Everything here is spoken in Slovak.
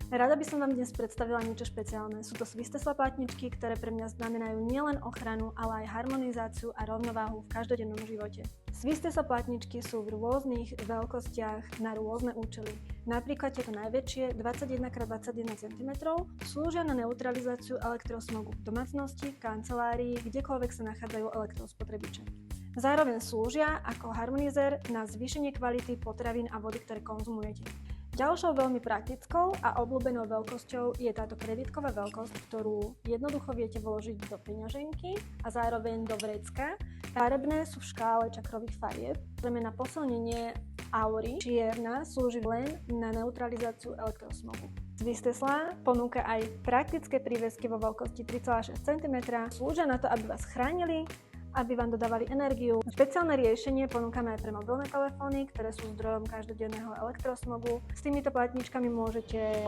Rada by som vám dnes predstavila niečo špeciálne. Sú to Swissstesla platničky, ktoré pre mňa znamenajú nielen ochranu, ale aj harmonizáciu a rovnováhu v každodennom živote. Swissstesla platničky sú v rôznych veľkostiach na rôzne účely. Napríklad tieto najväčšie 21x21 cm slúžia na neutralizáciu elektrosmogu v domácnosti, kancelárii, kdekoľvek sa nachádzajú elektrospotrebiče. Zároveň slúžia ako harmonizér na zvýšenie kvality potravín a vody, ktoré konzumujete. Ďalšou veľmi praktickou a obľúbenou veľkosťou je táto kreditková veľkosť, ktorú jednoducho viete vložiť do peňaženky a zároveň do vrecka. Farebné sú v škále čakrových farieb, ktoré na posilnenie aury. Čierna slúži len na neutralizáciu elektrosmogu. Swissstesla ponúka aj praktické prívesky vo veľkosti 3,6 cm. Slúžia na to, aby vás chránili, aby vám dodávali energiu. Špeciálne riešenie ponúkame aj pre mobilné telefóny, ktoré sú zdrojom každodenného elektrosmogu. S týmito platničkami môžete